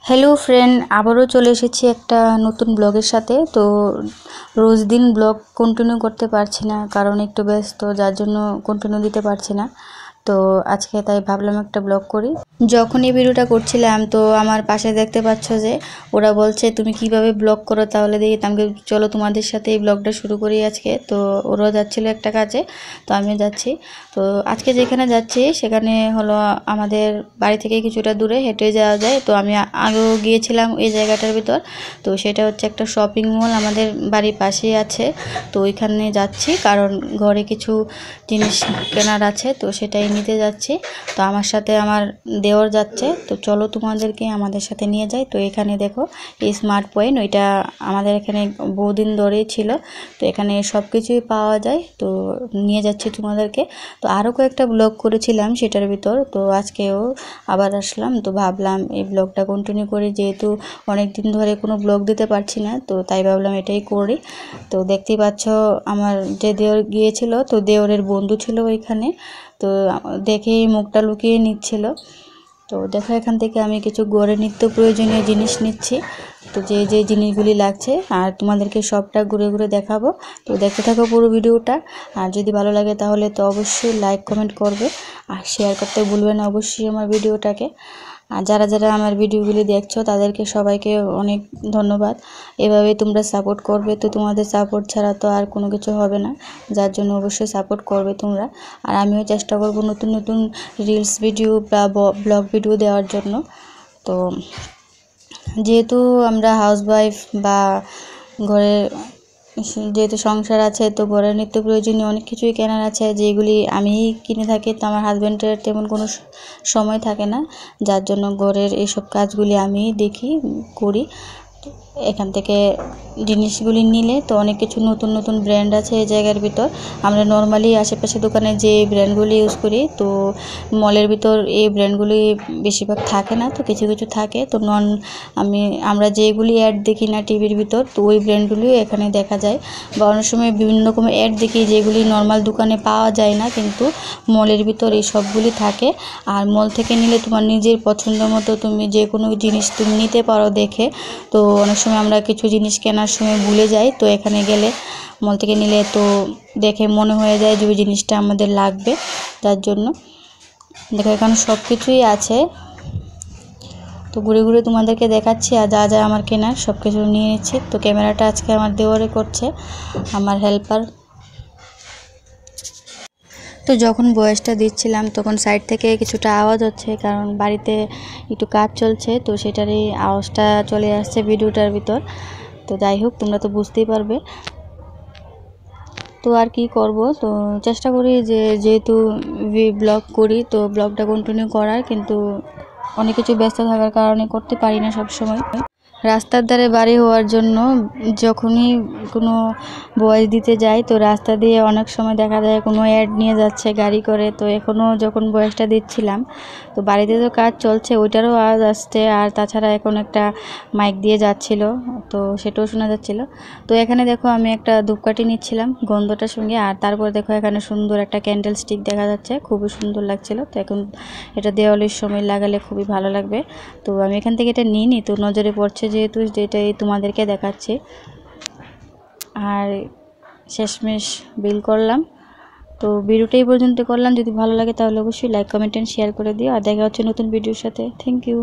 Hello friend, আবারও চলে এসেছি একটা নতুন ব্লগের সাথে। তো রোজ দিন ব্লগ কন্টিনিউ করতে পারছি না, কারণ একটু ব্যস্ত, যার জন্য কন্টিনিউ দিতে পারছি না। তো আজকে তাই ভাবলাম একটা ব্লগ করি। যখন এই ভিডিওটা করছিলাম তো আমার পাশে দেখতে পাচ্ছ যে ওরা বলছে তুমি কিভাবে ব্লগ করো, তাহলে দেখি আমাকে চলো তোমাদের সাথে এই ব্লগটা শুরু করি আজকে। তো ওরা যাচ্ছিল একটা কাজে, তো আমিও যাচ্ছি। তো আজকে যেখানে যাচ্ছি সেখানে হলো আমাদের বাড়ি থেকে কিছুটা দূরে হেঁটে যাওয়া যায়। তো আমি আগেও গিয়েছিলাম এই জায়গাটার ভিতর। তো সেটা হচ্ছে একটা শপিং মল, আমাদের বাড়ির পাশেই আছে। তো ওইখানে যাচ্ছি কারণ ঘরে কিছু জিনিস কেনার আছে, তো সেটাই নিতে যাচ্ছি। তো আমার সাথে আমার দেওর যাচ্ছে, তো চলো তোমাদেরকে আমাদের সাথে নিয়ে যাই। তো এখানে দেখো এই স্মার্ট পয়েন্ট, ওইটা আমাদের এখানে বহুদিন ধরেই ছিল। তো এখানে সব কিছুই পাওয়া যায়, তো নিয়ে যাচ্ছি তোমাদেরকে। তো আরও কয়েকটা ব্লগ করেছিলাম সেটার ভিতর, তো আজকেও আবার আসলাম। তো ভাবলাম এই ব্লগটা কন্টিনিউ করি, যেহেতু অনেক দিন ধরে কোনো ব্লগ দিতে পারছি না, তো তাই ভাবলাম এটাই করি। তো দেখতেই পাচ্ছ আমার যে দেওর গিয়েছিল, তো দেওরের বন্ধু ছিল ওইখানে। তো দেখেই মুখটা লুকিয়ে নিচ্ছিল। তো দেখো এখান থেকে আমি কিছু ঘরের নিত্য প্রয়োজনীয় জিনিস নিচ্ছি। তো যে যে জিনিসগুলি লাগছে আর তোমাদেরকে সবটা ঘুরে ঘুরে দেখাবো। তো দেখতে থাকো পুরো ভিডিওটা। আর যদি ভালো লাগে তাহলে তো অবশ্যই লাইক কমেন্ট করবে আর শেয়ার করতে ভুলবে না অবশ্যই আমার ভিডিওটাকে। আর যারা যারা আমার ভিডিওগুলি দেখছো তাদেরকে সবাইকে অনেক ধন্যবাদ। এভাবে তোমরা সাপোর্ট করবে, তো তোমাদের সাপোর্ট ছাড়া তো আর কোনো কিছু হবে না, যার জন্য অবশ্যই সাপোর্ট করবে তোমরা। আর আমিও চেষ্টা করব নতুন নতুন রিলস ভিডিও বা ব্লগ ভিডিও দেওয়ার জন্য। তো যেহেতু আমরা হাউসওয়াইফ বা ঘরে যেহেতু সংসার আছে, তো ঘরের নিত্য প্রয়োজনীয় অনেক কিছুই কেনার আছে, যেগুলি আমিই কিনে থাকি। তো আমার হাজব্যান্ডের তেমন কোনো সময় থাকে না, যার জন্য ঘরের এইসব কাজগুলি আমিই দেখি, করি। এখান থেকে জিনিসগুলি নিলে তো অনেক কিছু নতুন নতুন ব্র্যান্ড আছে এই জায়গার ভিতর। আমরা নর্মালি আশেপাশে দোকানে যে ব্র্যান্ডগুলি ইউজ করি, তো মলের ভিতর এই ব্র্যান্ডগুলি বেশিরভাগ থাকে না, তো কিছু কিছু থাকে। তো আমরা যেগুলি অ্যাড দেখি না টিভির ভিতর, তো ওই ব্র্যান্ডগুলিও এখানে দেখা যায়। বা অনেক সময় বিভিন্ন রকমের অ্যাড দেখি যেগুলি নর্মাল দোকানে পাওয়া যায় না, কিন্তু মলের ভিতর এই সবগুলি থাকে। আর মল থেকে নিলে তোমার নিজের পছন্দ মতো তুমি যে কোনো জিনিস তুমি নিতে পারো দেখে। তো অনেক সময় আমরা কিছু জিনিস কেনার সময় ভুলে যাই, তো এখানে গেলে মল থেকে নিলে তো দেখে মনে হয়ে যায় যে ওই জিনিসটা আমাদের লাগবে, তার জন্য দেখো এখানে সব কিছুই আছে। তো ঘুরে ঘুরে তোমাদেরকে দেখাচ্ছি আর যা যা আমার কেনার সব কিছু নিয়ে নিচ্ছি। তো ক্যামেরাটা আজকে আমার দেওয়ারে করছে, আমার হেল্পার। তো যখন ভয়েসটা দিচ্ছিলাম তখন সাইড থেকে কিছুটা আওয়াজ হচ্ছে, কারণ বাড়িতে একটু কাজ চলছে, তো সেটারই আওয়াজটা চলে আসছে ভিডিওটার ভিতর। তো যাই হোক, তোমরা তো বুঝতেই পারবে। তো আর কি করব, তো চেষ্টা করি যে যেহেতু ব্লগ করি তো ব্লগটা কন্টিনিউ করার, কিন্তু অনেক কিছু ব্যস্ত থাকার কারণে করতে পারি না সব সময়। রাস্তার ধারে বাড়ি হওয়ার জন্য যখনই কোনো ভয়েস দিতে যাই, তো রাস্তা দিয়ে অনেক সময় দেখা যায় কোনো অ্যাড নিয়ে যাচ্ছে গাড়ি করে। তো এখনও যখন ভয়েসটা দিচ্ছিলাম, তো বাড়িতে তো কাজ চলছে, ওইটারও আওয়াজ আসছে। আর তাছাড়া এখন একটা মাইক দিয়ে যাচ্ছিল, তো সেটাও শোনা যাচ্ছিল। তো এখানে দেখো আমি একটা ধূপকাঠি নিচ্ছিলাম গন্ধটার সঙ্গে। আর তারপর দেখো এখানে সুন্দর একটা ক্যান্ডেল স্টিক দেখা যাচ্ছে, খুবই সুন্দর লাগছিল। তো এখন এটা দেওয়ালির সময় লাগালে খুবই ভালো লাগবে। তো আমি এখান থেকে এটা নিইনি, তো নজরে পড়ছে যেহেতু, যেটাই তোমাদেরকে দেখাচ্ছি। আর শেষমেশ বিল করলাম। তো ভিডিওটা এই পর্যন্ত করলাম, যদি ভালো লাগে তাহলে অবশ্যই লাইক কমেন্ট এন্ড শেয়ার করে দিও। আর দেখা হচ্ছে নতুন ভিডিওর সাথে। Thank you.